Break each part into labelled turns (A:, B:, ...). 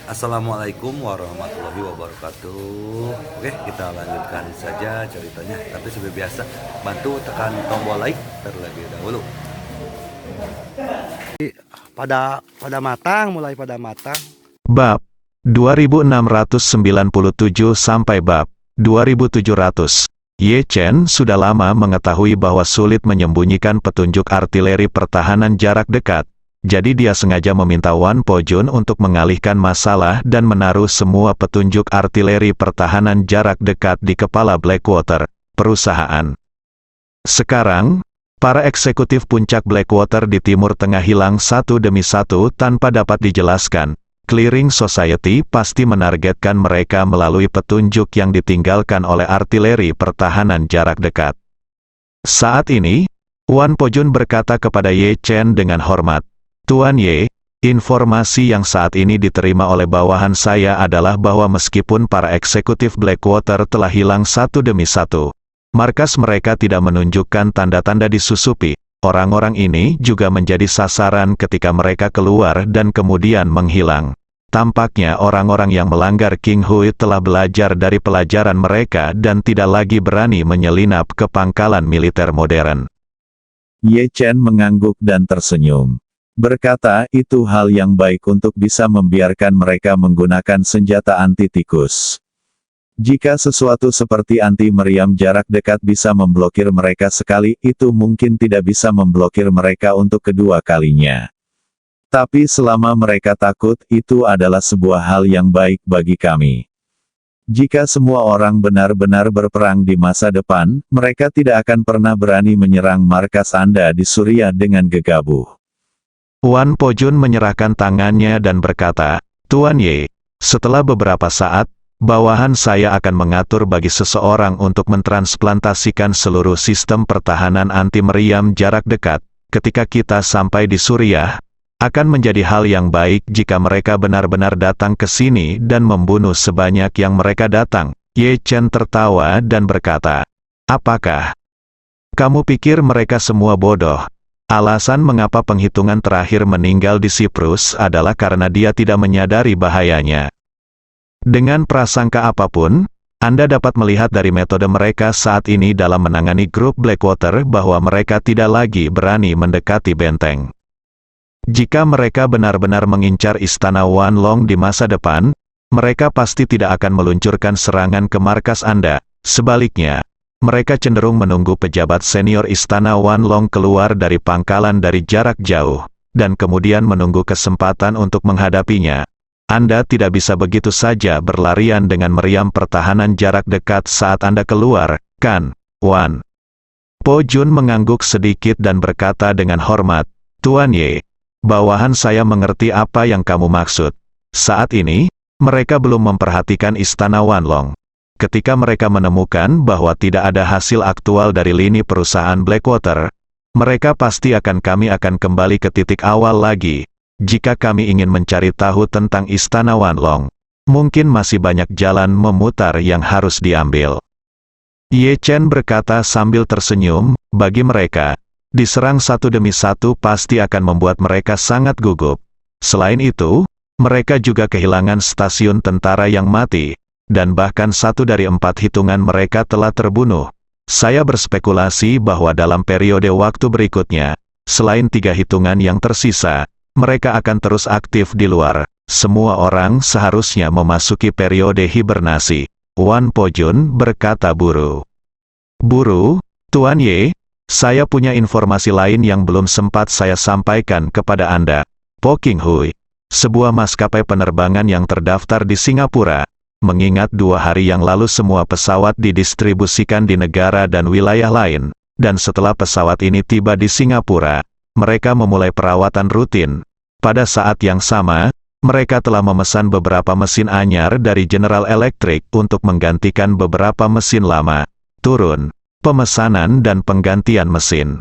A: Assalamualaikum warahmatullahi wabarakatuh. Oke, kita lanjutkan saja ceritanya. Tapi seperti biasa, bantu tekan tombol like terlebih dahulu.
B: Pada matang, mulai pada matang.
C: Bab 2697 sampai bab 2700. Ye Chen sudah lama mengetahui bahwa sulit menyembunyikan petunjuk artileri pertahanan jarak dekat. Jadi dia sengaja meminta Wan Pojun untuk mengalihkan masalah dan menaruh semua petunjuk artileri pertahanan jarak dekat di kepala Blackwater, perusahaan. Sekarang, para eksekutif puncak Blackwater di Timur Tengah hilang satu demi satu tanpa dapat dijelaskan. Clearing Society pasti menargetkan mereka melalui petunjuk yang ditinggalkan oleh artileri pertahanan jarak dekat. Saat ini, Wan Pojun berkata kepada Ye Chen dengan hormat, "Tuan Ye, informasi yang saat ini diterima oleh bawahan saya adalah bahwa meskipun para eksekutif Blackwater telah hilang satu demi satu, markas mereka tidak menunjukkan tanda-tanda disusupi. Orang-orang ini juga menjadi sasaran ketika mereka keluar dan kemudian menghilang. Tampaknya orang-orang yang melanggar King Hui telah belajar dari pelajaran mereka dan tidak lagi berani menyelinap ke pangkalan militer modern."
D: Ye Chen mengangguk dan tersenyum. Berkata, itu hal yang baik untuk bisa membiarkan mereka menggunakan senjata anti-tikus. Jika sesuatu seperti anti-meriam jarak dekat bisa memblokir mereka sekali, itu mungkin tidak bisa memblokir mereka untuk kedua kalinya. Tapi selama mereka takut, itu adalah sebuah hal yang baik bagi kami. Jika semua orang benar-benar berperang di masa depan, mereka tidak akan pernah berani menyerang markas Anda di Suriah dengan gegabah.
C: Wan Pojun menyerahkan tangannya dan berkata, "Tuan Ye, setelah beberapa saat, bawahan saya akan mengatur bagi seseorang untuk mentransplantasikan seluruh sistem pertahanan anti-meriam jarak dekat. Ketika kita sampai di Suriah, akan menjadi hal yang baik jika mereka benar-benar datang ke sini dan membunuh sebanyak yang mereka datang." Ye Chen tertawa dan berkata, "Apakah kamu pikir mereka semua bodoh? Alasan mengapa penghitungan terakhir meninggal di Siprus adalah karena dia tidak menyadari bahayanya. Dengan prasangka apapun, Anda dapat melihat dari metode mereka saat ini dalam menangani grup Blackwater bahwa mereka tidak lagi berani mendekati benteng. Jika mereka benar-benar mengincar istana Wan Long di masa depan, mereka pasti tidak akan meluncurkan serangan ke markas Anda. Sebaliknya, mereka cenderung menunggu pejabat senior istana Wan Long keluar dari pangkalan dari jarak jauh, dan kemudian menunggu kesempatan untuk menghadapinya. Anda tidak bisa begitu saja berlarian dengan meriam pertahanan jarak dekat saat Anda keluar, kan, Wan?" Pojun mengangguk sedikit dan berkata dengan hormat, "Tuan Ye, bawahan saya mengerti apa yang kamu maksud. Saat ini, mereka belum memperhatikan istana Wan Long. Ketika mereka menemukan bahwa tidak ada hasil aktual dari lini perusahaan Blackwater, mereka pasti kami akan kembali ke titik awal lagi. Jika kami ingin mencari tahu tentang istana Wan Long, mungkin masih banyak jalan memutar yang harus diambil." Ye Chen berkata sambil tersenyum, bagi mereka, diserang satu demi satu pasti akan membuat mereka sangat gugup. Selain itu, mereka juga kehilangan stasiun tentara yang mati, dan bahkan 1 dari 4 hitungan mereka telah terbunuh. Saya berspekulasi bahwa dalam periode waktu berikutnya, selain 3 hitungan yang tersisa, mereka akan terus aktif di luar. Semua orang seharusnya memasuki periode hibernasi. Wan Pojun berkata buru. "Buru, Tuan Ye, saya punya informasi lain yang belum sempat saya sampaikan kepada Anda. Po King Hui, sebuah maskapai penerbangan yang terdaftar di Singapura, mengingat 2 hari yang lalu semua pesawat didistribusikan di negara dan wilayah lain, dan setelah pesawat ini tiba di Singapura, mereka memulai perawatan rutin. Pada saat yang sama, mereka telah memesan beberapa mesin anyar dari General Electric untuk menggantikan beberapa mesin lama. Turun, pemesanan dan penggantian mesin.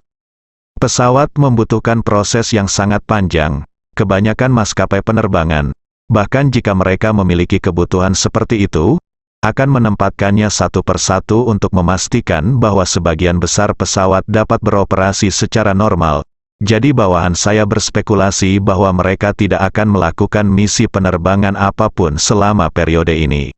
C: Pesawat membutuhkan proses yang sangat panjang, kebanyakan maskapai penerbangan, bahkan jika mereka memiliki kebutuhan seperti itu, akan menempatkannya satu persatu untuk memastikan bahwa sebagian besar pesawat dapat beroperasi secara normal. Jadi bawahan saya berspekulasi bahwa mereka tidak akan melakukan misi penerbangan apapun selama periode ini.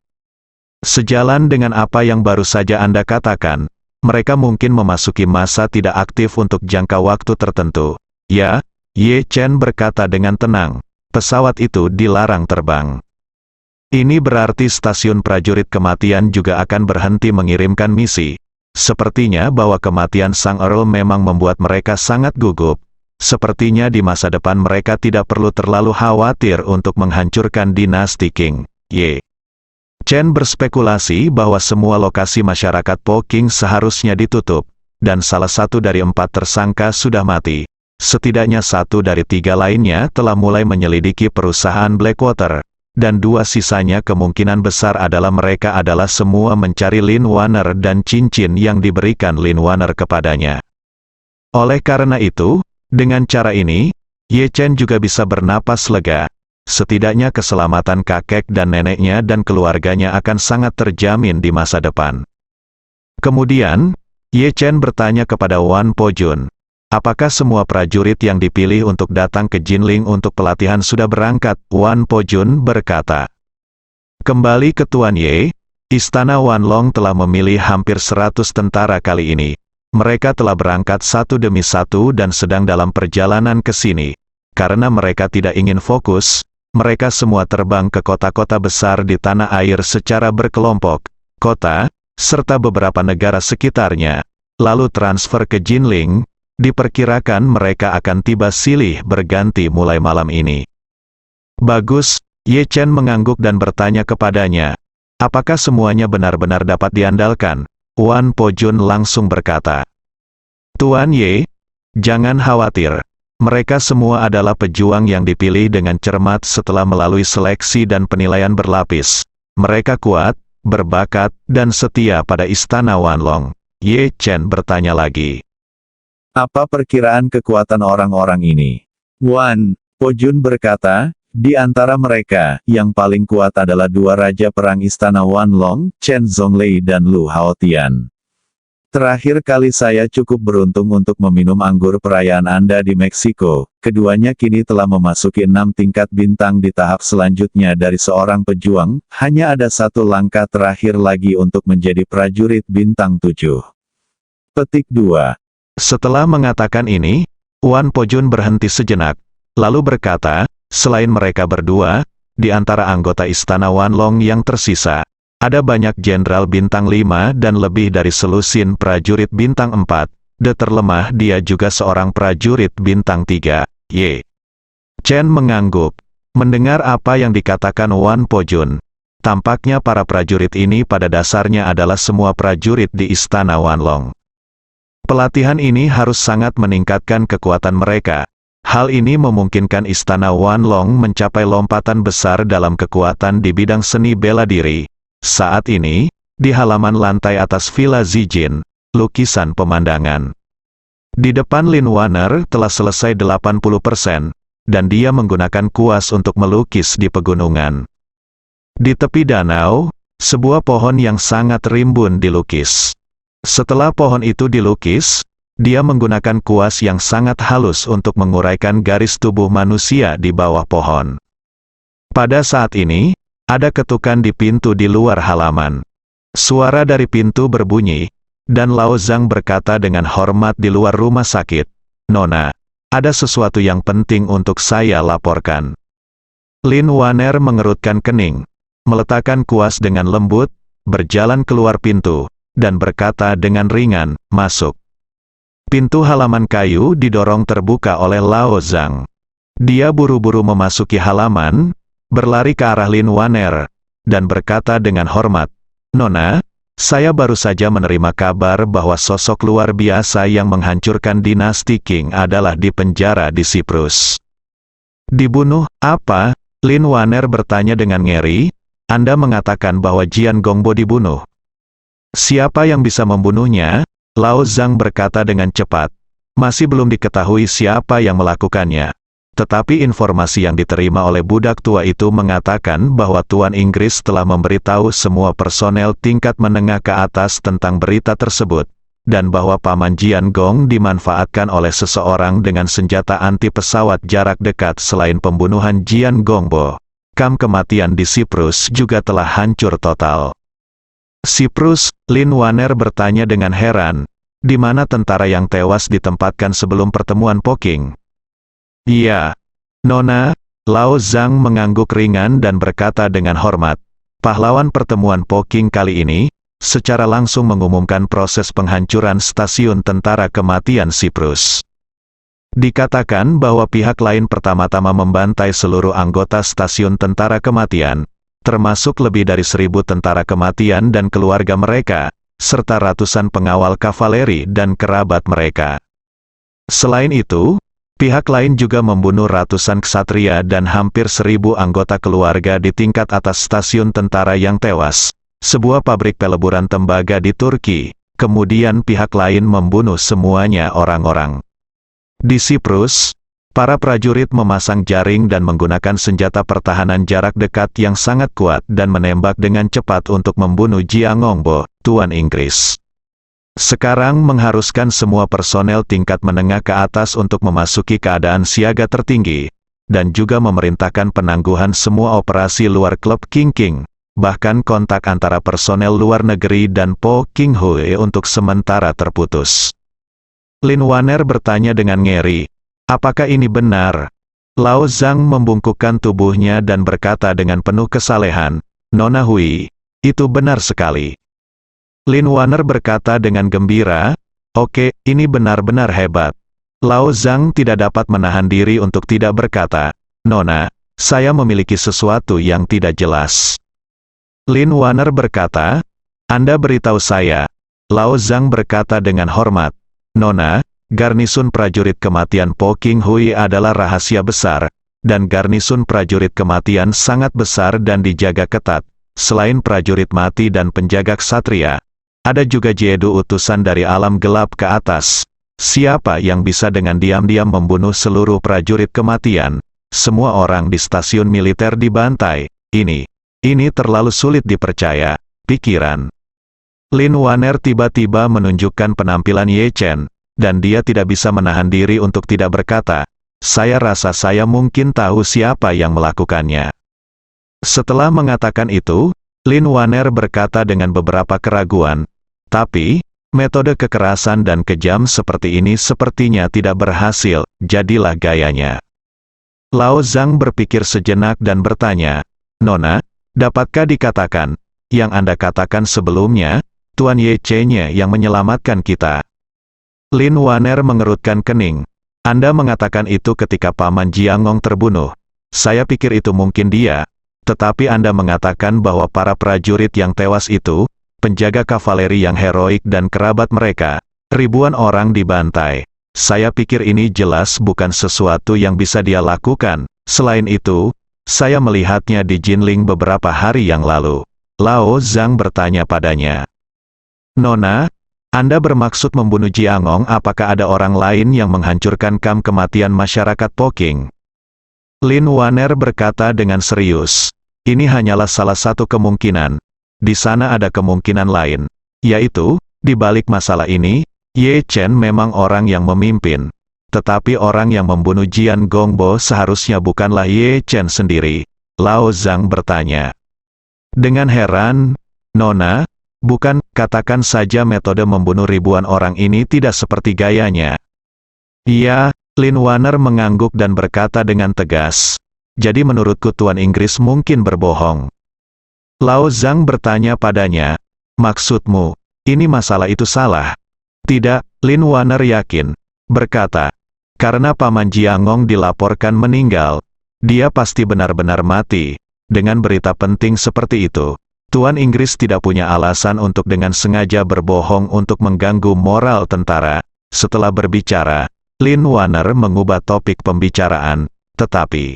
C: Sejalan dengan apa yang baru saja Anda katakan, mereka mungkin memasuki masa tidak aktif untuk jangka waktu tertentu. Ya, Ye Chen berkata dengan tenang, pesawat itu dilarang terbang. Ini berarti stasiun prajurit kematian juga akan berhenti mengirimkan misi. Sepertinya bahwa kematian Sang Earl memang membuat mereka sangat gugup. Sepertinya di masa depan mereka tidak perlu terlalu khawatir untuk menghancurkan dinasti Qing. Ye Chen berspekulasi bahwa semua lokasi masyarakat Po Qing seharusnya ditutup, dan salah satu dari 4 tersangka sudah mati. Setidaknya 1 dari 3 lainnya telah mulai menyelidiki perusahaan Blackwater, dan 2 sisanya kemungkinan besar adalah mereka adalah semua mencari Lin Wanner dan cincin yang diberikan Lin Wanner kepadanya. Oleh karena itu, dengan cara ini, Ye Chen juga bisa bernapas lega. Setidaknya keselamatan kakek dan neneknya dan keluarganya akan sangat terjamin di masa depan. Kemudian, Ye Chen bertanya kepada Wan Po-jun, apakah semua prajurit yang dipilih untuk datang ke Jinling untuk pelatihan sudah berangkat? Wan Po-jun berkata. Kembali ke Tuan Ye, Istana Wanlong telah memilih hampir 100 tentara kali ini. Mereka telah berangkat satu demi satu dan sedang dalam perjalanan ke sini. Karena mereka tidak ingin fokus, mereka semua terbang ke kota-kota besar di tanah air secara berkelompok, kota, serta beberapa negara sekitarnya, lalu transfer ke Jinling. Diperkirakan mereka akan tiba silih berganti mulai malam ini. Bagus, Ye Chen mengangguk dan bertanya kepadanya, apakah semuanya benar-benar dapat diandalkan? Wan Po-jun langsung berkata, Tuan Ye, jangan khawatir. Mereka semua adalah pejuang yang dipilih dengan cermat setelah melalui seleksi dan penilaian berlapis. Mereka kuat, berbakat, dan setia pada Istana Wanlong. Ye Chen bertanya lagi.
D: Apa perkiraan kekuatan orang-orang ini? Wan Po-jun berkata, di antara mereka, yang paling kuat adalah 2 raja perang Istana Wanlong, Chen Zhonglei dan Lu Haotian. Terakhir kali saya cukup beruntung untuk meminum anggur perayaan Anda di Meksiko. Keduanya kini telah memasuki 6 tingkat bintang di tahap selanjutnya dari seorang pejuang, hanya ada 1 langkah terakhir lagi untuk menjadi prajurit bintang 7. Petik 2.
C: Setelah mengatakan ini, Wan Po-jun berhenti sejenak, lalu berkata, selain mereka berdua, di antara anggota Istana Wanlong yang tersisa, ada banyak jenderal bintang 5 dan lebih dari selusin prajurit bintang 4, terlemah dia juga seorang prajurit bintang 3, Ye Chen mengangguk, mendengar apa yang dikatakan Wan Po-jun. Tampaknya para prajurit ini pada dasarnya adalah semua prajurit di Istana Wanlong. Pelatihan ini harus sangat meningkatkan kekuatan mereka. Hal ini memungkinkan Istana Wanlong mencapai lompatan besar dalam kekuatan di bidang seni bela diri. Saat ini, di halaman lantai atas Villa Zijin, lukisan pemandangan. Di depan Lin Wanner telah selesai 80%, dan dia menggunakan kuas untuk melukis di pegunungan. Di tepi danau, sebuah pohon yang sangat rimbun dilukis. Setelah pohon itu dilukis, dia menggunakan kuas yang sangat halus untuk menguraikan garis tubuh manusia di bawah pohon. Pada saat ini, ada ketukan di pintu di luar halaman. Suara dari pintu berbunyi, dan Lao Zhang berkata dengan hormat di luar rumah sakit, Nona, ada sesuatu yang penting untuk saya laporkan. Lin Wanner mengerutkan kening, meletakkan kuas dengan lembut, berjalan keluar pintu, dan berkata dengan ringan, masuk. Pintu halaman kayu didorong terbuka oleh Lao Zhang. Dia buru-buru memasuki halaman, berlari ke arah Lin Wanner, dan berkata dengan hormat, Nona, saya baru saja menerima kabar bahwa sosok luar biasa yang menghancurkan dinasti Qing adalah di penjara di Siprus. Dibunuh, apa? Lin Wanner bertanya dengan ngeri, Anda mengatakan bahwa Jian Gongbo dibunuh. Siapa yang bisa membunuhnya? Lao Zhang berkata dengan cepat. Masih belum diketahui siapa yang melakukannya. Tetapi informasi yang diterima oleh budak tua itu mengatakan bahwa Tuan Inggris telah memberitahu semua personel tingkat menengah ke atas tentang berita tersebut. dan bahwa Paman Jiangong dimanfaatkan oleh seseorang dengan senjata anti pesawat jarak dekat. Selain pembunuhan Jiangongbo, kamp kematian di Siprus juga telah hancur total. Siprus, Lin Wanner bertanya dengan heran, di mana tentara yang tewas ditempatkan sebelum pertemuan Poking? Iya, Nona, Lao Zhang mengangguk ringan dan berkata dengan hormat, pahlawan pertemuan Poking kali ini, secara langsung mengumumkan proses penghancuran stasiun tentara kematian Siprus. Dikatakan bahwa pihak lain pertama-tama membantai seluruh anggota stasiun tentara kematian, termasuk lebih dari 1.000 tentara kematian dan keluarga mereka, serta ratusan pengawal kavaleri dan kerabat mereka. Selain itu, pihak lain juga membunuh ratusan ksatria dan hampir 1.000 anggota keluarga di tingkat atas stasiun tentara yang tewas, sebuah pabrik peleburan tembaga di Turki. Kemudian pihak lain membunuh semuanya orang-orang. Di Siprus, para prajurit memasang jaring dan menggunakan senjata pertahanan jarak dekat yang sangat kuat dan menembak dengan cepat untuk membunuh Jiangongbo, Tuan Inggris. Sekarang mengharuskan semua personel tingkat menengah ke atas untuk memasuki keadaan siaga tertinggi, dan juga memerintahkan penangguhan semua operasi luar klub King King, bahkan kontak antara personel luar negeri dan Po King Hui untuk sementara terputus. Lin Wanner bertanya dengan ngeri, apakah ini benar? Lao Zhang membungkukkan tubuhnya dan berkata dengan penuh kesalehan, Nona Hui, itu benar sekali. Lin Wanner berkata dengan gembira, oke, ini benar-benar hebat. Lao Zhang tidak dapat menahan diri untuk tidak berkata, Nona, saya memiliki sesuatu yang tidak jelas. Lin Wanner berkata, Anda beritahu saya. Lao Zhang berkata dengan hormat, Nona, garnisun prajurit kematian Po King Hui adalah rahasia besar, dan garnisun prajurit kematian sangat besar dan dijaga ketat. Selain prajurit mati dan penjaga ksatria, ada juga jedu utusan dari alam gelap ke atas. Siapa yang bisa dengan diam-diam membunuh seluruh prajurit kematian? Semua orang di stasiun militer dibantai. Ini terlalu sulit dipercaya, pikiran. Lin Wanner tiba-tiba menunjukkan penampilan Ye Chen, dan dia tidak bisa menahan diri untuk tidak berkata, saya rasa saya mungkin tahu siapa yang melakukannya. Setelah mengatakan itu, Lin Wanner berkata dengan beberapa keraguan, tapi, metode kekerasan dan kejam seperti ini sepertinya tidak berhasil, jadilah gayanya. Lao Zhang berpikir sejenak dan bertanya, Nona, dapatkah dikatakan, yang Anda katakan sebelumnya, Tuan Ye Chen-nya yang menyelamatkan kita? Lin Wanner mengerutkan kening. Anda mengatakan itu ketika Paman Jiangong terbunuh. Saya pikir itu mungkin dia, tetapi Anda mengatakan bahwa para prajurit yang tewas itu, penjaga kavaleri yang heroik dan kerabat mereka, ribuan orang dibantai. Saya pikir ini jelas bukan sesuatu yang bisa dia lakukan. Selain itu, saya melihatnya di Jinling beberapa hari yang lalu. Lao Zhang bertanya padanya. Nona, Anda bermaksud membunuh Jiangong? Apakah ada orang lain yang menghancurkan kamp kematian masyarakat Poking? Lin Wanner berkata dengan serius. Ini hanyalah salah satu kemungkinan. Di sana ada kemungkinan lain, yaitu, di balik masalah ini, Ye Chen memang orang yang memimpin. Tetapi orang yang membunuh Jiangongbo seharusnya bukanlah Ye Chen sendiri. Lao Zhang bertanya. Dengan heran, Nona, bukan, katakan saja metode membunuh ribuan orang ini tidak seperti gayanya. Iya, Lin Wanner mengangguk dan berkata dengan tegas. Jadi menurutku Tuan Inggris mungkin berbohong. Lao Zhang bertanya padanya, maksudmu, ini masalah itu salah? Tidak, Lin Wanner yakin, berkata, karena Paman Jiangong dilaporkan meninggal, dia pasti benar-benar mati. Dengan berita penting seperti itu, Tuan Inggris tidak punya alasan untuk dengan sengaja berbohong untuk mengganggu moral tentara. Setelah berbicara, Lin Wanner mengubah topik pembicaraan, tetapi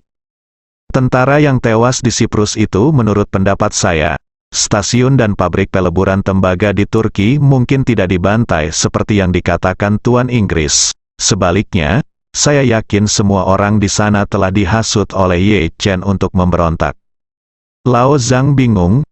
C: tentara yang tewas di Siprus itu menurut pendapat saya, stasiun dan pabrik peleburan tembaga di Turki mungkin tidak dibantai seperti yang dikatakan Tuan Inggris. Sebaliknya, saya yakin semua orang di sana telah dihasut oleh Ye Chen untuk memberontak. Lao Zhang bingung,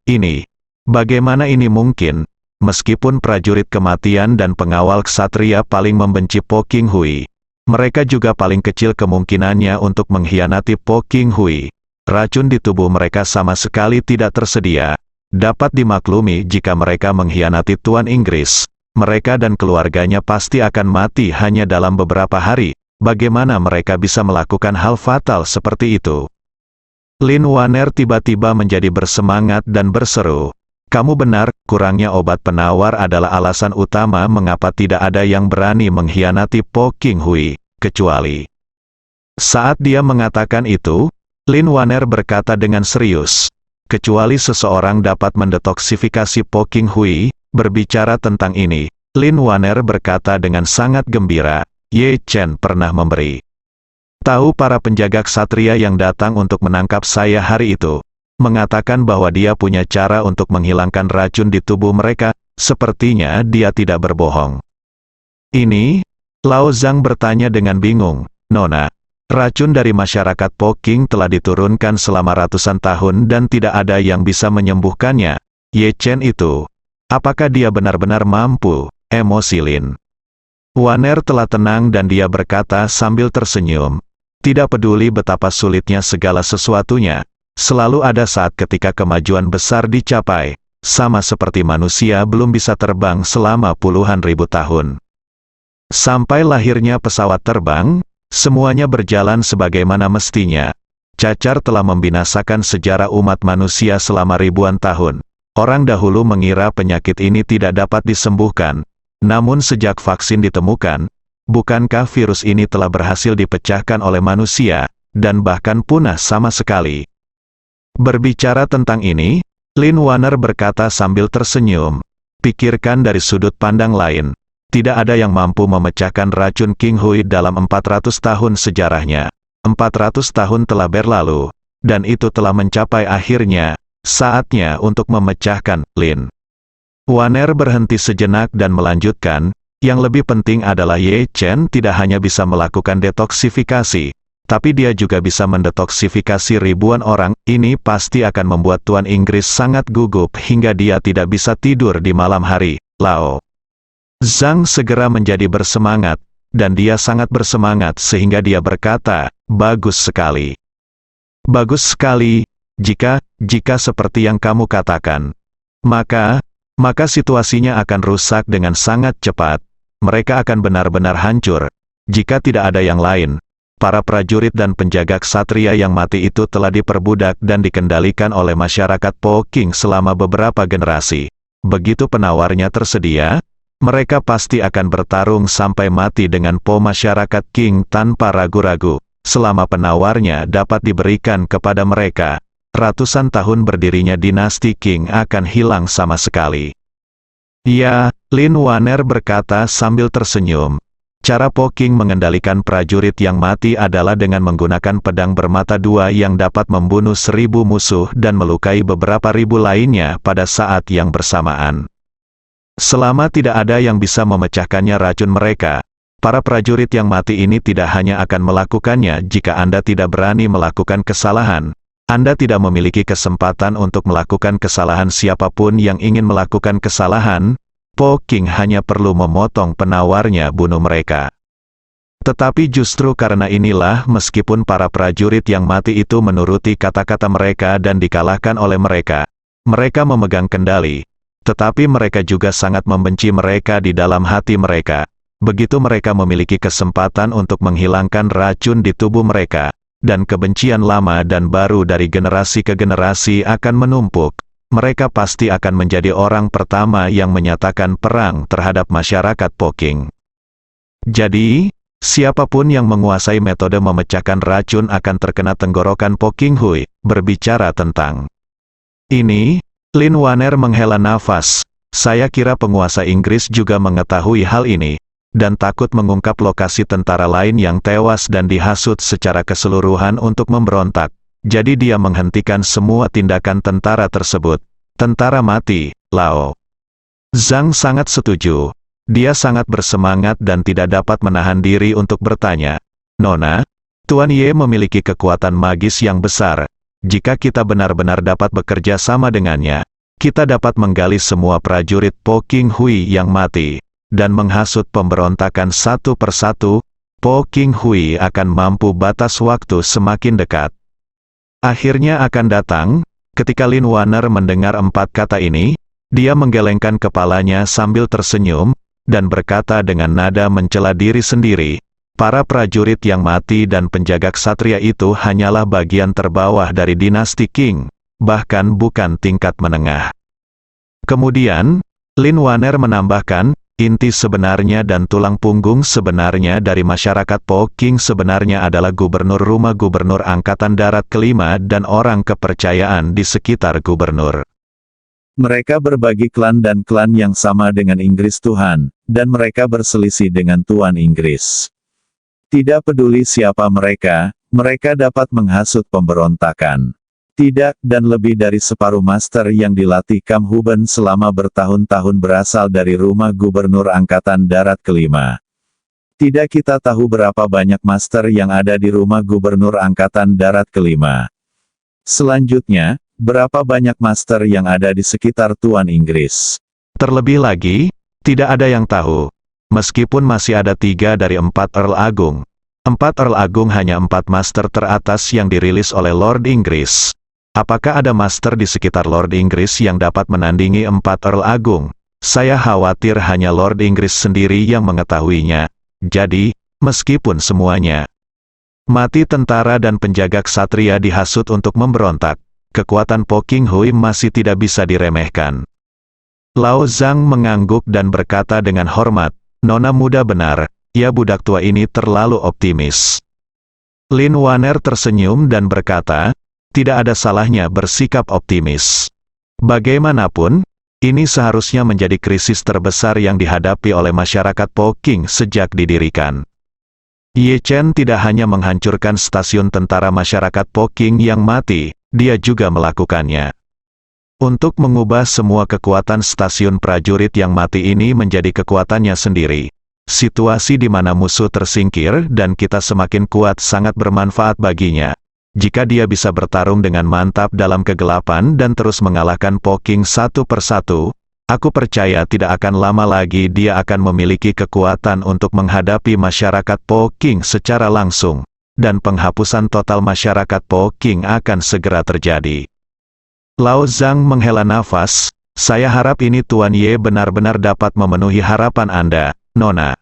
C: bagaimana ini mungkin? Meskipun prajurit kematian dan pengawal ksatria paling membenci Po King Hui, mereka juga paling kecil kemungkinannya untuk mengkhianati Po King Hui. Racun di tubuh mereka sama sekali tidak tersedia. Dapat dimaklumi jika mereka mengkhianati Tuan Inggris, mereka dan keluarganya pasti akan mati hanya dalam beberapa hari. Bagaimana mereka bisa melakukan hal fatal seperti itu? Lin Waner tiba-tiba menjadi bersemangat dan berseru, "Kamu benar, kurangnya obat penawar adalah alasan utama mengapa tidak ada yang berani mengkhianati Po King Hui, kecuali..." Saat dia mengatakan itu, Lin Waner berkata dengan serius, "Kecuali seseorang dapat mendetoksifikasi Po King Hui." Berbicara tentang ini, Lin Waner berkata dengan sangat gembira, "Ye Chen pernah memberi tahu para penjaga ksatria yang datang untuk menangkap saya hari itu, mengatakan bahwa dia punya cara untuk menghilangkan racun di tubuh mereka. Sepertinya dia tidak berbohong." "Ini?" Lao Zhang bertanya dengan bingung. "Nona, racun dari masyarakat Po King telah diturunkan selama ratusan tahun dan tidak ada yang bisa menyembuhkannya. Ye Chen itu, apakah dia benar-benar mampu?" Emosi Lin Waner telah tenang dan dia berkata sambil tersenyum, "Tidak peduli betapa sulitnya segala sesuatunya, selalu ada saat ketika kemajuan besar dicapai, sama seperti manusia belum bisa terbang selama puluhan ribu tahun. Sampai lahirnya pesawat terbang, semuanya berjalan sebagaimana mestinya. Cacar telah membinasakan sejarah umat manusia selama ribuan tahun. Orang dahulu mengira penyakit ini tidak dapat disembuhkan, namun sejak vaksin ditemukan, bukankah virus ini telah berhasil dipecahkan oleh manusia, dan bahkan punah sama sekali?" Berbicara tentang ini, Lin Waner berkata sambil tersenyum, "Pikirkan dari sudut pandang lain. Tidak ada yang mampu memecahkan racun King Hui dalam 400 tahun sejarahnya. 400 tahun telah berlalu, dan itu telah mencapai akhirnya, saatnya untuk memecahkan." Lin Waner berhenti sejenak dan melanjutkan, "Yang lebih penting adalah Ye Chen tidak hanya bisa melakukan detoksifikasi, tapi dia juga bisa mendetoksifikasi ribuan orang. Ini pasti akan membuat Tuan Inggris sangat gugup hingga dia tidak bisa tidur di malam hari." Lao Zhang segera menjadi bersemangat, dan dia sangat bersemangat sehingga dia berkata, "Bagus sekali. Bagus sekali, jika seperti yang kamu katakan. Maka situasinya akan rusak dengan sangat cepat. Mereka akan benar-benar hancur. Jika tidak ada yang lain, para prajurit dan penjaga ksatria yang mati itu telah diperbudak dan dikendalikan oleh masyarakat Po King selama beberapa generasi. Begitu penawarnya tersedia, mereka pasti akan bertarung sampai mati dengan Po masyarakat King tanpa ragu-ragu. Selama penawarnya dapat diberikan kepada mereka, ratusan tahun berdirinya dinasti King akan hilang sama sekali." "Ya," Lin Waner berkata sambil tersenyum, "cara Po King mengendalikan prajurit yang mati adalah dengan menggunakan pedang bermata dua yang dapat membunuh 1000 musuh dan melukai beberapa ribu lainnya pada saat yang bersamaan. Selama tidak ada yang bisa memecahkannya racun mereka, para prajurit yang mati ini tidak hanya akan melakukannya jika Anda tidak berani melakukan kesalahan. Anda tidak memiliki kesempatan untuk melakukan kesalahan. Siapapun yang ingin melakukan kesalahan, Po King hanya perlu memotong penawarnya bunuh mereka." Tetapi justru karena inilah meskipun para prajurit yang mati itu menuruti kata-kata mereka dan dikalahkan oleh mereka, mereka memegang kendali, tetapi mereka juga sangat membenci mereka di dalam hati mereka. Begitu mereka memiliki kesempatan untuk menghilangkan racun di tubuh mereka, dan kebencian lama dan baru dari generasi ke generasi akan menumpuk, mereka pasti akan menjadi orang pertama yang menyatakan perang terhadap masyarakat Po King. Jadi, siapapun yang menguasai metode memecahkan racun akan terkena tenggorokan Po King Hui. Berbicara tentang ini, Lin Waner menghela nafas. "Saya kira penguasa Inggris juga mengetahui hal ini, dan takut mengungkap lokasi tentara lain yang tewas dan dihasut secara keseluruhan untuk memberontak. Jadi dia menghentikan semua tindakan tentara tersebut. Tentara mati." Lao Zhang sangat setuju. Dia sangat bersemangat dan tidak dapat menahan diri untuk bertanya, "Nona, Tuan Ye memiliki kekuatan magis yang besar. Jika kita benar-benar dapat bekerja sama dengannya, kita dapat menggali semua prajurit Po King Hui yang mati, dan menghasut pemberontakan satu persatu. Po King Hui akan mampu batas waktu semakin dekat. Akhirnya akan datang, ketika Lin Wanner mendengar 4 kata ini, dia menggelengkan kepalanya sambil tersenyum, dan berkata dengan nada mencela diri sendiri, para prajurit yang mati dan penjaga ksatria itu hanyalah bagian terbawah dari dinasti Qing, bahkan bukan tingkat menengah. Kemudian, Lin Wanner menambahkan, inti sebenarnya dan tulang punggung sebenarnya dari masyarakat Po King sebenarnya adalah gubernur rumah gubernur Angkatan Darat kelima dan orang kepercayaan di sekitar gubernur.
D: Mereka berbagi klan dan klan yang sama dengan Inggris Tuhan, dan mereka berselisih dengan Tuan Inggris. Tidak peduli siapa mereka, mereka dapat menghasut pemberontakan. Tidak, dan lebih dari separuh master yang dilatih Kam Huben selama bertahun-tahun berasal dari rumah gubernur Angkatan Darat kelima. Tidak kita tahu berapa banyak master yang ada di rumah gubernur Angkatan Darat kelima. Selanjutnya, berapa banyak master yang ada di sekitar Tuan Inggris?
C: Terlebih lagi, tidak ada yang tahu. Meskipun masih ada 3 dari 4 Earl Agung. 4 Earl Agung hanya 4 master teratas yang dirilis oleh Lord Inggris. Apakah ada master di sekitar Lord Inggris yang dapat menandingi 4 Earl Agung? Saya khawatir hanya Lord Inggris sendiri yang mengetahuinya. Jadi, meskipun semuanya mati tentara dan penjaga ksatria dihasut untuk memberontak, kekuatan Po King Hui masih tidak bisa diremehkan. Lao Zhang mengangguk dan berkata dengan hormat, "Nona muda benar, ya budak tua ini terlalu optimis." Lin Wanner tersenyum dan berkata, "Tidak ada salahnya bersikap optimis. Bagaimanapun, ini seharusnya menjadi krisis terbesar yang dihadapi oleh masyarakat Po King sejak didirikan." Ye Chen tidak hanya menghancurkan stasiun tentara masyarakat Po King yang mati, dia juga melakukannya. Untuk mengubah semua kekuatan stasiun prajurit yang mati ini menjadi kekuatannya sendiri. Situasi di mana musuh tersingkir dan kita semakin kuat sangat bermanfaat baginya. Jika dia bisa bertarung dengan mantap dalam kegelapan dan terus mengalahkan Po King satu persatu, aku percaya tidak akan lama lagi dia akan memiliki kekuatan untuk menghadapi masyarakat Po King secara langsung, dan penghapusan total masyarakat Po King akan segera terjadi. Lao Zhang menghela nafas, "Saya harap ini Tuan Ye benar-benar dapat memenuhi harapan Anda, Nona."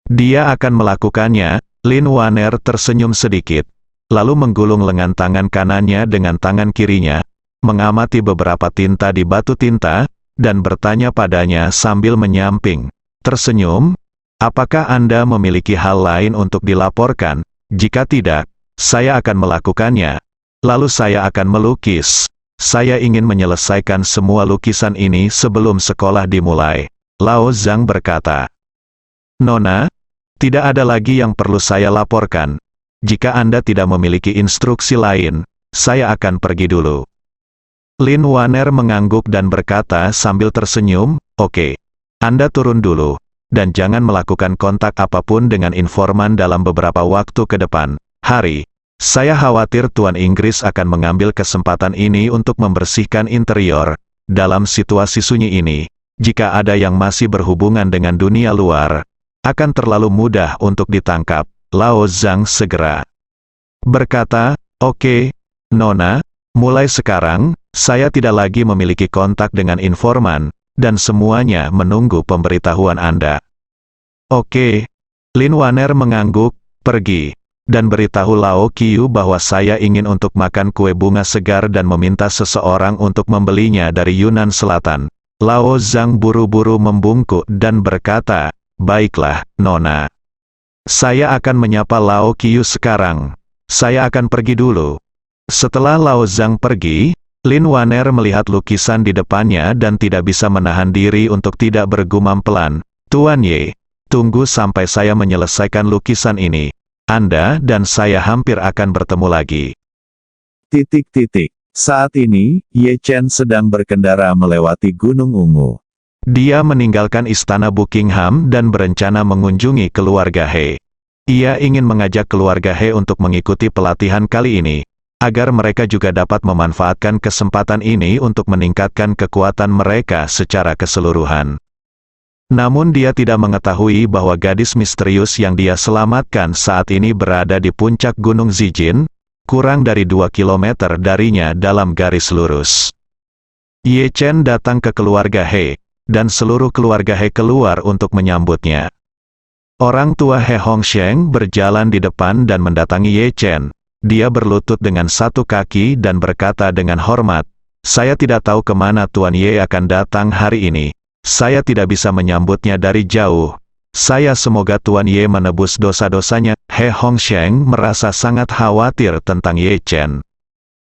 C: "Dia akan melakukannya." Lin Wanner tersenyum sedikit, lalu menggulung lengan tangan kanannya dengan tangan kirinya, mengamati beberapa tinta di batu tinta, dan bertanya padanya sambil menyamping, tersenyum, "Apakah Anda memiliki hal lain untuk dilaporkan? Jika tidak, saya akan melakukannya. Lalu saya akan melukis. Saya ingin menyelesaikan semua lukisan ini sebelum sekolah dimulai." Lao Zhang berkata, "Nona, tidak ada lagi yang perlu saya laporkan. Jika Anda tidak memiliki instruksi lain, saya akan pergi dulu." Lin Wanner mengangguk dan berkata sambil tersenyum, "Oke. Anda turun dulu, dan jangan melakukan kontak apapun dengan informan dalam beberapa waktu ke depan. Hari, saya khawatir Tuan Inggris akan mengambil kesempatan ini untuk membersihkan interior. Dalam situasi sunyi ini, jika ada yang masih berhubungan dengan dunia luar, akan terlalu mudah untuk ditangkap." Lao Zhang segera berkata, "Oke, Nona, mulai sekarang, saya tidak lagi memiliki kontak dengan informan, dan semuanya menunggu pemberitahuan Anda." "Oke." Lin Wanner mengangguk, "Pergi, dan beritahu Lao Qiu bahwa saya ingin untuk makan kue bunga segar dan meminta seseorang untuk membelinya dari Yunnan Selatan." Lao Zhang buru-buru membungkuk dan berkata, "Baiklah, Nona. Saya akan menyapa Lao Qiu sekarang. Saya akan pergi dulu." Setelah Lao Zhang pergi, Lin Wanner melihat lukisan di depannya dan tidak bisa menahan diri untuk tidak bergumam pelan, "Tuan Ye, tunggu sampai saya menyelesaikan lukisan ini. Anda dan saya hampir akan bertemu lagi."
D: Saat ini, Ye Chen sedang berkendara melewati Gunung Ungu.
C: Dia meninggalkan istana Buckingham dan berencana mengunjungi keluarga He. Ia ingin mengajak keluarga He untuk mengikuti pelatihan kali ini. agar mereka juga dapat memanfaatkan kesempatan ini untuk meningkatkan kekuatan mereka secara keseluruhan. Namun dia tidak mengetahui bahwa gadis misterius yang dia selamatkan saat ini berada di puncak Gunung Zijin, kurang dari 2 kilometer darinya dalam garis lurus. Ye Chen datang ke keluarga He, dan seluruh keluarga He keluar untuk menyambutnya. Orang tua He Hongsheng berjalan di depan dan mendatangi Ye Chen. Dia berlutut dengan satu kaki dan berkata dengan hormat, "Saya tidak tahu kemana Tuan Ye akan datang hari ini. Saya tidak bisa menyambutnya dari jauh. Semoga Tuan Ye menebus dosa-dosanya." He Hongsheng merasa sangat khawatir tentang Ye Chen.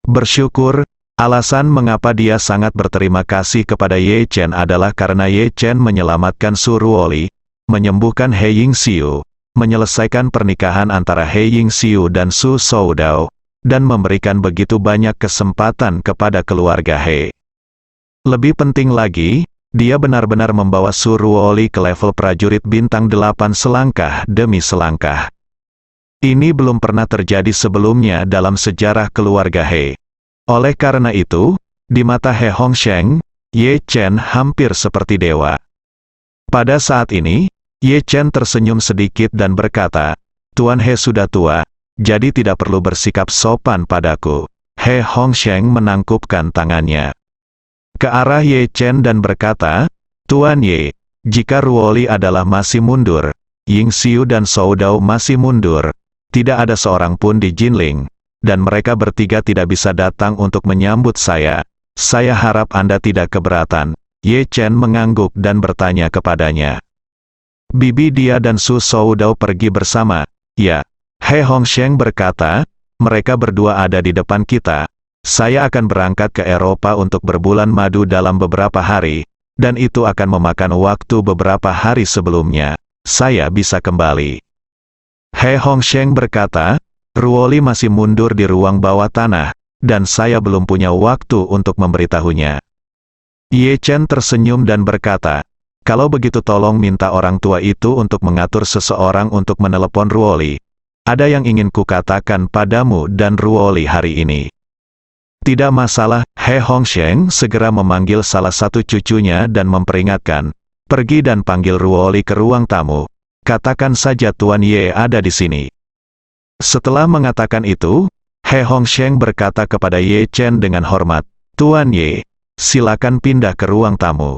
C: Bersyukur, alasan mengapa dia sangat berterima kasih kepada Ye Chen adalah karena Ye Chen menyelamatkan Su Ruoli, menyembuhkan He Yingxiu, menyelesaikan pernikahan antara He Yingxiu dan Su Soudao, dan memberikan begitu banyak kesempatan kepada keluarga He. Lebih penting lagi, dia benar-benar membawa Su Ruoli ke level prajurit bintang 8 selangkah demi selangkah. Ini belum pernah terjadi sebelumnya dalam sejarah keluarga He. Oleh karena itu, di mata He Hongsheng, Ye Chen hampir seperti dewa. Pada saat ini, Ye Chen tersenyum sedikit dan berkata, "Tuan He sudah tua, jadi tidak perlu bersikap sopan padaku." He Hongsheng menangkupkan tangannya ke arah Ye Chen dan berkata, "Tuan Ye, jika Ruoli adalah masih mundur, Yingxiu dan Soudao masih mundur, tidak ada seorang pun di Jinling, dan mereka bertiga tidak bisa datang untuk menyambut saya. Saya harap Anda tidak keberatan." Ye Chen mengangguk dan bertanya kepadanya, "Bibi dia dan Su Soudao pergi bersama?" "Ya." He Hongsheng berkata, "Mereka berdua ada di depan kita. Saya akan berangkat ke Eropa untuk berbulan madu dalam beberapa hari, dan itu akan memakan waktu beberapa hari sebelumnya. Saya bisa kembali." He Hongsheng berkata, "Ruoli masih mundur di ruang bawah tanah, dan saya belum punya waktu untuk memberitahunya." Ye Chen tersenyum dan berkata, "Kalau begitu tolong minta orang tua itu untuk mengatur seseorang untuk menelepon Ruoli. Ada yang ingin kukatakan padamu dan Ruoli hari ini." "Tidak masalah." He Hongsheng segera memanggil salah satu cucunya dan memperingatkan, "Pergi dan panggil Ruoli ke ruang tamu. Katakan saja Tuan Ye ada di sini." Setelah mengatakan itu, He Hongsheng berkata kepada Ye Chen dengan hormat, "Tuan Ye, silakan pindah ke ruang tamu."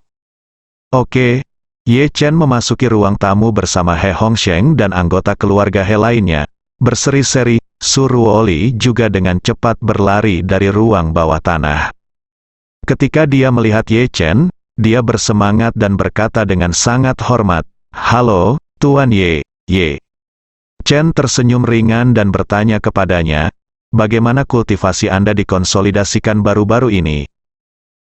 C: Oke. Ye Chen memasuki ruang tamu bersama He Hongsheng dan anggota keluarga He lainnya. Berseri-seri, Su Ruoli juga dengan cepat berlari dari ruang bawah tanah. Ketika dia melihat Ye Chen, dia bersemangat dan berkata dengan sangat hormat, "Halo, Tuan Ye." Ye Chen tersenyum ringan dan bertanya kepadanya, "Bagaimana kultivasi Anda dikonsolidasikan baru-baru ini?"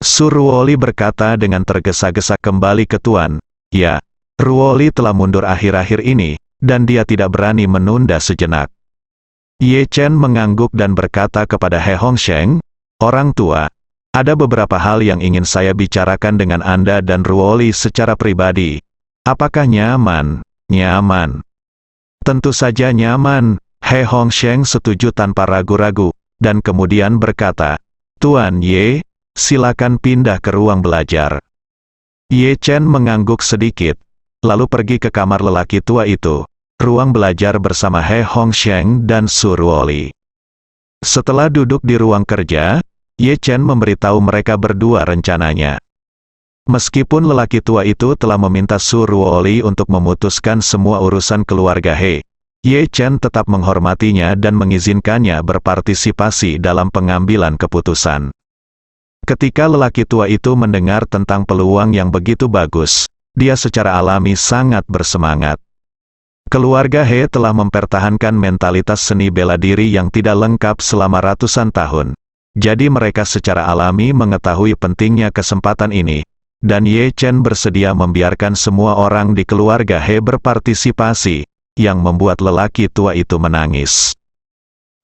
C: Su Ruoli berkata dengan tergesa-gesa kembali ke Tuan. "Ya, Ruoli telah mundur akhir-akhir ini, dan dia tidak berani menunda sejenak." Ye Chen mengangguk dan berkata kepada He Hongsheng, "Orang tua, ada beberapa hal yang ingin saya bicarakan dengan Anda dan Ruoli secara pribadi. Apakah nyaman?" "Nyaman. Tentu saja nyaman." He Hongsheng setuju tanpa ragu-ragu, dan kemudian berkata, "Tuan Ye, silakan pindah ke ruang belajar." Ye Chen mengangguk sedikit, lalu pergi ke kamar lelaki tua itu, ruang belajar bersama He Hongsheng dan Su Ruoli. Setelah duduk di ruang kerja, Ye Chen memberitahu mereka berdua rencananya. Meskipun lelaki tua itu telah meminta Su Ruoli untuk memutuskan semua urusan keluarga He, Ye Chen tetap menghormatinya dan mengizinkannya berpartisipasi dalam pengambilan keputusan. Ketika lelaki tua itu mendengar tentang peluang yang begitu bagus, dia secara alami sangat bersemangat. Keluarga He telah mempertahankan mentalitas seni bela diri yang tidak lengkap selama ratusan tahun. Jadi mereka secara alami mengetahui pentingnya kesempatan ini, dan Ye Chen bersedia membiarkan semua orang di keluarga He berpartisipasi, yang membuat lelaki tua itu menangis.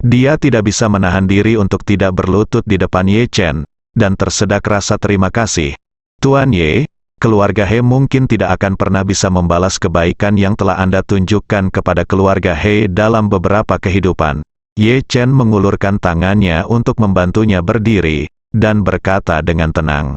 C: Dia tidak bisa menahan diri untuk tidak berlutut di depan Ye Chen, dan tersedak rasa terima kasih. "Tuan Ye, keluarga He mungkin tidak akan pernah bisa membalas kebaikan yang telah Anda tunjukkan kepada keluarga He dalam beberapa kehidupan." Ye Chen mengulurkan tangannya untuk membantunya berdiri, dan berkata dengan tenang.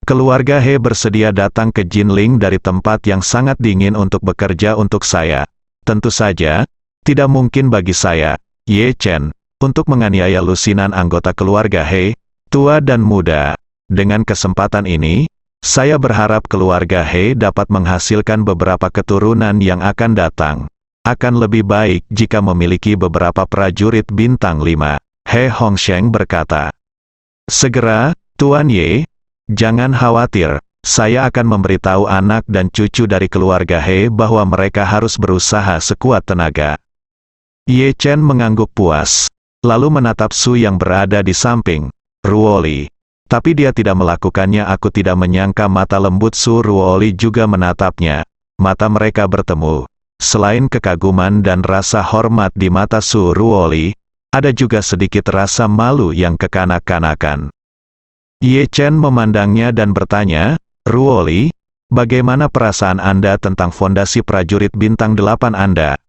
C: Keluarga He bersedia datang ke Jinling dari tempat yang sangat dingin untuk bekerja untuk saya. Tentu saja, tidak mungkin bagi saya, Ye Chen, untuk menganiaya lusinan anggota keluarga He, tua dan muda. Dengan kesempatan ini, saya berharap keluarga He dapat menghasilkan beberapa keturunan yang akan datang. Akan lebih baik jika memiliki beberapa prajurit bintang 5, He Hongsheng berkata. Segera, Tuan Ye, jangan khawatir, saya akan memberitahu anak dan cucu dari keluarga He bahwa mereka harus berusaha sekuat tenaga. Ye Chen mengangguk puas, lalu menatap Su yang berada di samping, Ruoli. Tapi dia tidak melakukannya. Aku tidak menyangka mata lembut Su Ruoli juga menatapnya. Mata mereka bertemu. Selain kekaguman dan rasa hormat di mata Su Ruoli, ada juga sedikit rasa malu yang kekanak-kanakan. Ye Chen memandangnya dan bertanya, Ruoli, bagaimana perasaan Anda tentang fondasi prajurit bintang 8 Anda?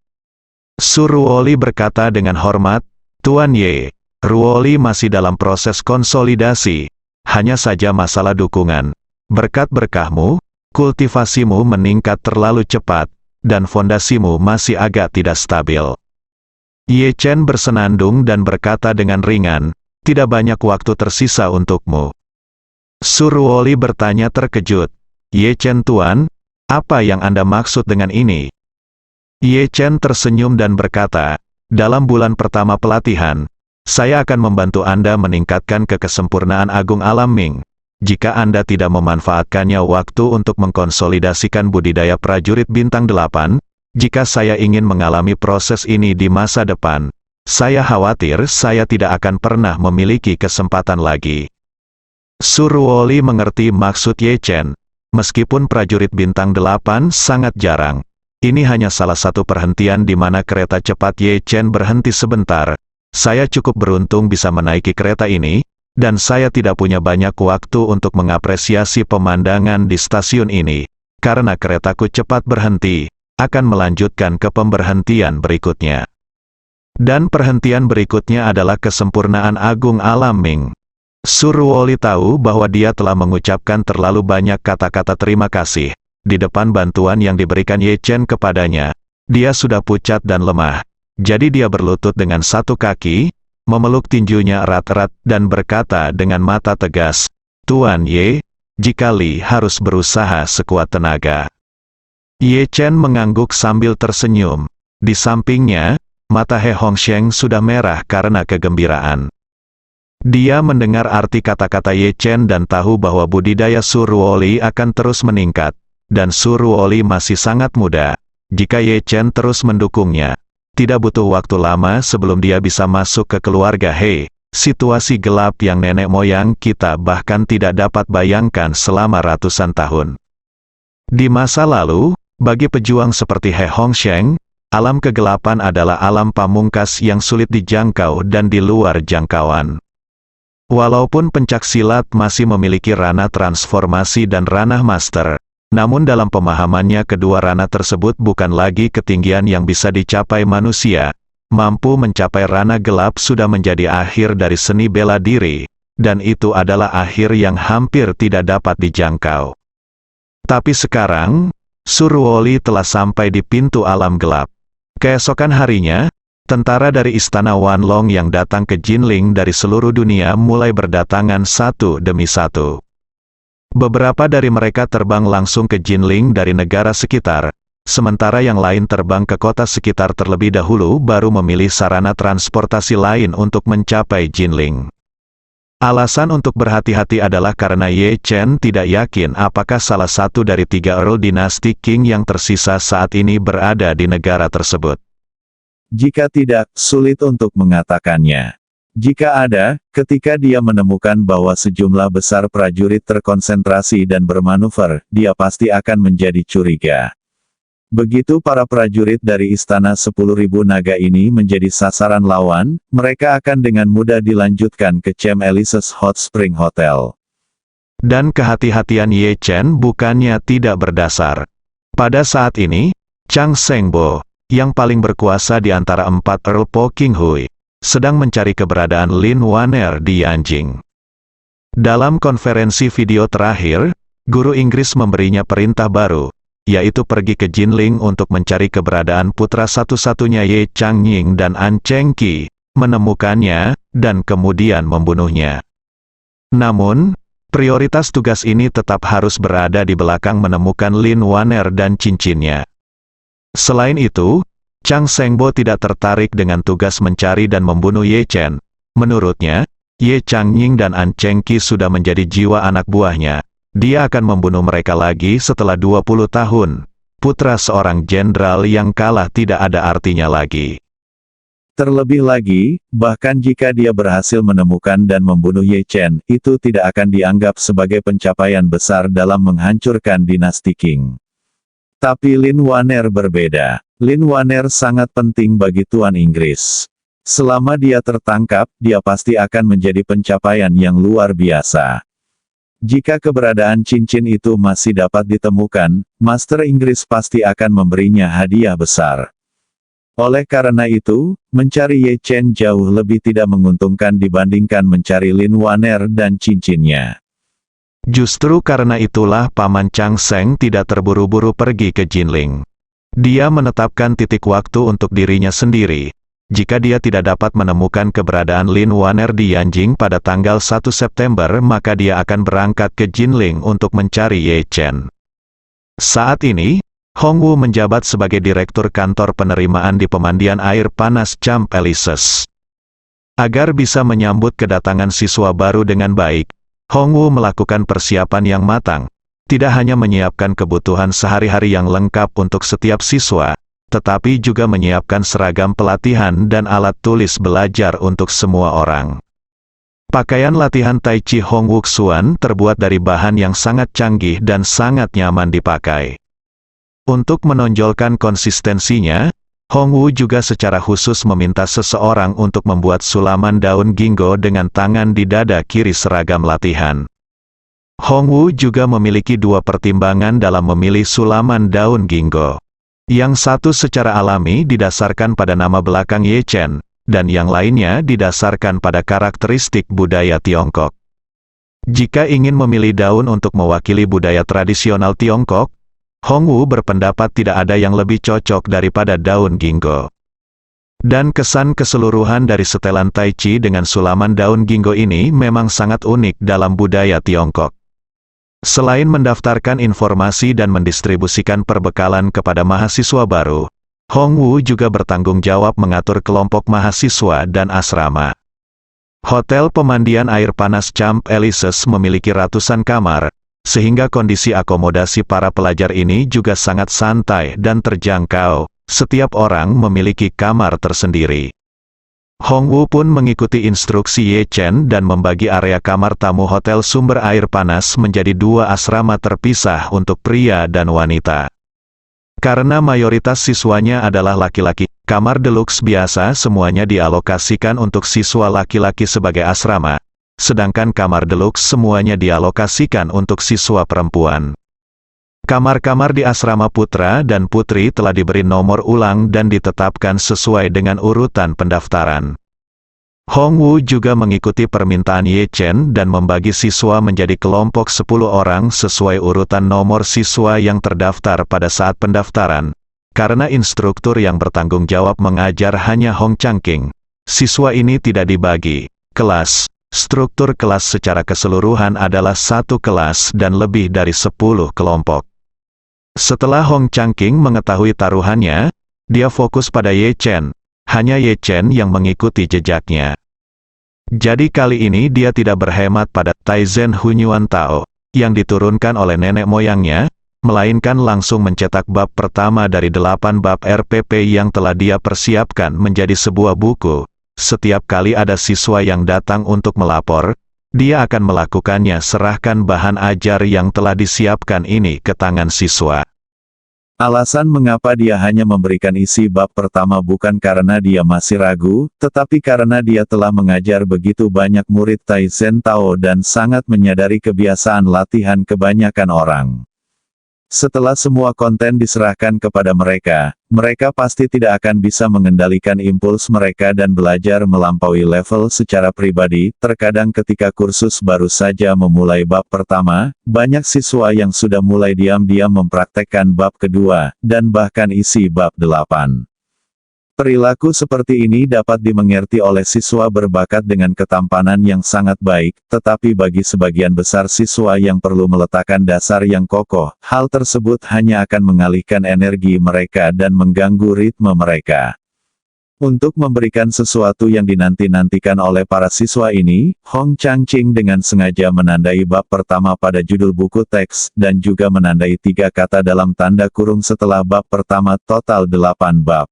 C: Su Ruoli berkata dengan hormat, Tuan Ye, Ruoli masih dalam proses konsolidasi, hanya saja masalah dukungan. Berkat berkahmu, kultivasimu meningkat terlalu cepat, dan fondasimu masih agak tidak stabil. Ye Chen bersenandung dan berkata dengan ringan, tidak banyak waktu tersisa untukmu. Su Ruoli bertanya terkejut, Ye Chen Tuan, apa yang Anda maksud dengan ini? Ye Chen tersenyum dan berkata, dalam bulan pertama pelatihan, saya akan membantu Anda meningkatkan kekesempurnaan Agung Alam Ming. Jika Anda tidak memanfaatkannya waktu untuk mengkonsolidasikan budidaya prajurit bintang 8, jika saya ingin mengalami proses ini di masa depan, saya khawatir saya tidak akan pernah memiliki kesempatan lagi. Su Ruoli mengerti maksud Ye Chen. Meskipun prajurit bintang 8 sangat jarang, ini hanya salah satu perhentian di mana kereta cepat Ye Chen berhenti sebentar. Saya cukup beruntung bisa menaiki kereta ini, dan saya tidak punya banyak waktu untuk mengapresiasi pemandangan di stasiun ini, karena keretaku cepat berhenti, akan melanjutkan ke pemberhentian berikutnya. Dan perhentian berikutnya adalah kesempurnaan Agung Alam Ming. Su Ruoli tahu bahwa dia telah mengucapkan terlalu banyak kata-kata terima kasih, di depan bantuan yang diberikan Ye Chen kepadanya. Dia sudah pucat dan lemah, jadi dia berlutut dengan satu kaki, memeluk tinjunya erat-erat dan berkata dengan mata tegas, Tuan Ye, jika Li harus berusaha sekuat tenaga. Ye Chen mengangguk sambil tersenyum. Di sampingnya, mata He Hongsheng sudah merah karena kegembiraan. Dia mendengar arti kata-kata Ye Chen dan tahu bahwa budidaya Su Ruoli akan terus meningkat, dan Su Ruoli masih sangat muda. Jika Ye Chen terus mendukungnya, tidak butuh waktu lama sebelum dia bisa masuk ke keluarga He, situasi gelap yang nenek moyang kita bahkan tidak dapat bayangkan selama ratusan tahun. Di masa lalu, bagi pejuang seperti He Hongsheng, alam kegelapan adalah alam pamungkas yang sulit dijangkau dan di luar jangkauan. Walaupun pencaksilat masih memiliki ranah transformasi dan ranah master, namun dalam pemahamannya kedua ranah tersebut bukan lagi ketinggian yang bisa dicapai manusia. Mampu mencapai ranah gelap sudah menjadi akhir dari seni bela diri, dan itu adalah akhir yang hampir tidak dapat dijangkau. Tapi sekarang, Su Ruoli telah sampai di pintu alam gelap. Keesokan harinya, tentara dari istana Wanlong yang datang ke Jinling dari seluruh dunia mulai berdatangan satu demi satu. Beberapa dari mereka terbang langsung ke Jinling dari negara sekitar, sementara yang lain terbang ke kota sekitar terlebih dahulu baru memilih sarana transportasi lain untuk mencapai Jinling. Alasan untuk berhati-hati adalah karena Ye Chen tidak yakin apakah salah satu dari 3 Earl dinasti Qing yang tersisa saat ini berada di negara tersebut.
D: Jika tidak, sulit untuk mengatakannya. Jika ada, ketika dia menemukan bahwa sejumlah besar prajurit terkonsentrasi dan bermanuver, dia pasti akan menjadi curiga. Begitu para prajurit dari istana 10.000 naga ini menjadi sasaran lawan, mereka akan dengan mudah dilanjutkan ke Chem Elise's Hot Spring Hotel.
C: Dan kehati-hatian Ye Chen bukannya tidak berdasar. Pada saat ini, Chang Shengbo, yang paling berkuasa di antara 4 Earl Po Qinghui, sedang mencari keberadaan Lin Waner di Yanjing. Dalam konferensi video terakhir, guru Inggris memberinya perintah baru, yaitu pergi ke Jinling untuk mencari keberadaan putra satu-satunya Ye Changying dan An Chengqi, menemukannya, dan kemudian membunuhnya. Namun, prioritas tugas ini tetap harus berada di belakang menemukan Lin Waner dan cincinnya. Selain itu, Chang Shengbo tidak tertarik dengan tugas mencari dan membunuh Ye Chen. Menurutnya, Ye Changying dan An Chengqi sudah menjadi jiwa anak buahnya. Dia akan membunuh mereka lagi setelah 20 tahun. Putra seorang jenderal yang kalah tidak ada artinya lagi.
D: Terlebih lagi, bahkan jika dia berhasil menemukan dan membunuh Ye Chen, itu tidak akan dianggap sebagai pencapaian besar dalam menghancurkan dinasti Qing. Tapi Lin Waner berbeda. Lin Waner sangat penting bagi Tuan Inggris. Selama dia tertangkap, dia pasti akan menjadi pencapaian yang luar biasa. Jika keberadaan cincin itu masih dapat ditemukan, Master Inggris pasti akan memberinya hadiah besar. Oleh karena itu, mencari Ye Chen jauh lebih tidak menguntungkan dibandingkan mencari Lin Waner dan cincinnya.
C: Justru karena itulah Paman Chang Sheng tidak terburu-buru pergi ke Jinling. Dia menetapkan titik waktu untuk dirinya sendiri. Jika dia tidak dapat menemukan keberadaan Lin Waner di Yanjing pada tanggal 1 September, maka dia akan berangkat ke Jinling untuk mencari Ye Chen. Saat ini, Hong Wu menjabat sebagai Direktur Kantor Penerimaan di Pemandian Air Panas Camp Elises. Agar bisa menyambut kedatangan siswa baru dengan baik, Hong Wu melakukan persiapan yang matang, tidak hanya menyiapkan kebutuhan sehari-hari yang lengkap untuk setiap siswa, tetapi juga menyiapkan seragam pelatihan dan alat tulis belajar untuk semua orang. Pakaian latihan Tai Chi Hong Wuk Suan terbuat dari bahan yang sangat canggih dan sangat nyaman dipakai. Untuk menonjolkan konsistensinya, Hong Wu juga secara khusus meminta seseorang untuk membuat sulaman daun ginkgo dengan tangan di dada kiri seragam latihan. Hong Wu juga memiliki dua pertimbangan dalam memilih sulaman daun ginkgo. Yang satu secara alami didasarkan pada nama belakang Ye Chen, dan yang lainnya didasarkan pada karakteristik budaya Tiongkok. Jika ingin memilih daun untuk mewakili budaya tradisional Tiongkok, Hong Wu berpendapat tidak ada yang lebih cocok daripada daun ginkgo. Dan kesan keseluruhan dari setelan Tai Chi dengan sulaman daun ginkgo ini memang sangat unik dalam budaya Tiongkok. Selain mendaftarkan informasi dan mendistribusikan perbekalan kepada mahasiswa baru, Hong Wu juga bertanggung jawab mengatur kelompok mahasiswa dan asrama. Hotel Pemandian Air Panas Camp Elises memiliki ratusan kamar, sehingga kondisi akomodasi para pelajar ini juga sangat santai dan terjangkau. Setiap orang memiliki kamar tersendiri. Hong Wu pun mengikuti instruksi Ye Chen dan membagi area kamar tamu Hotel Sumber Air Panas menjadi dua asrama terpisah untuk pria dan wanita. Karena mayoritas siswanya adalah laki-laki, kamar deluxe biasa semuanya dialokasikan untuk siswa laki-laki sebagai asrama, sedangkan kamar deluxe semuanya dialokasikan untuk siswa perempuan. Kamar-kamar di asrama putra dan putri telah diberi nomor ulang dan ditetapkan sesuai dengan urutan pendaftaran. Hong Wu juga mengikuti permintaan Ye Chen dan membagi siswa menjadi kelompok 10 orang sesuai urutan nomor siswa yang terdaftar pada saat pendaftaran. Karena instruktur yang bertanggung jawab mengajar hanya Hong Changqing, siswa ini tidak dibagi kelas. Struktur kelas secara keseluruhan adalah satu kelas dan lebih dari 10 kelompok. Setelah Hong Changqing mengetahui taruhannya, dia fokus pada Ye Chen. Hanya Ye Chen yang mengikuti jejaknya. Jadi kali ini dia tidak berhemat pada Taizen Hunyuan Tao, yang diturunkan oleh nenek moyangnya, melainkan langsung mencetak bab pertama dari 8 bab RPP yang telah dia persiapkan menjadi sebuah buku. Setiap kali ada siswa yang datang untuk melapor, dia akan melakukannya. Serahkan bahan ajar yang telah disiapkan ini ke tangan siswa.
D: Alasan mengapa dia hanya memberikan isi bab pertama bukan karena dia masih ragu, tetapi karena dia telah mengajar begitu banyak murid Taizen Tao dan sangat menyadari kebiasaan latihan kebanyakan orang. Setelah semua konten diserahkan kepada mereka, mereka pasti tidak akan bisa mengendalikan impuls mereka dan belajar melampaui level secara pribadi. Terkadang ketika kursus baru saja memulai bab pertama, banyak siswa yang sudah mulai diam-diam mempraktekkan bab kedua, dan bahkan isi bab 8. Perilaku seperti ini dapat dimengerti oleh siswa berbakat dengan ketampanan yang sangat baik, tetapi bagi sebagian besar siswa yang perlu meletakkan dasar yang kokoh, hal tersebut hanya akan mengalihkan energi mereka dan mengganggu ritme mereka. Untuk memberikan sesuatu yang dinanti-nantikan oleh para siswa ini, Hong Changqing dengan sengaja menandai bab pertama pada judul buku teks, dan juga menandai 3 kata dalam tanda kurung setelah bab pertama, total 8 bab.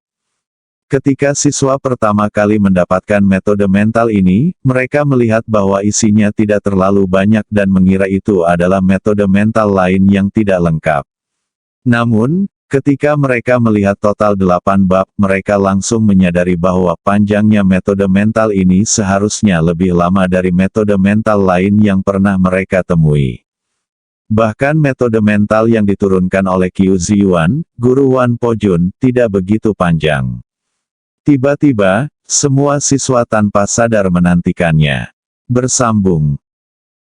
D: Ketika siswa pertama kali mendapatkan metode mental ini, mereka melihat bahwa isinya tidak terlalu banyak dan mengira itu adalah metode mental lain yang tidak lengkap. Namun, ketika mereka melihat total 8 bab, mereka langsung menyadari bahwa panjangnya metode mental ini seharusnya lebih lama dari metode mental lain yang pernah mereka temui. Bahkan metode mental yang diturunkan oleh Qiu Ziyuan, guru Wan Po Jun, tidak begitu panjang. Tiba-tiba, semua siswa tanpa sadar menantikannya. Bersambung.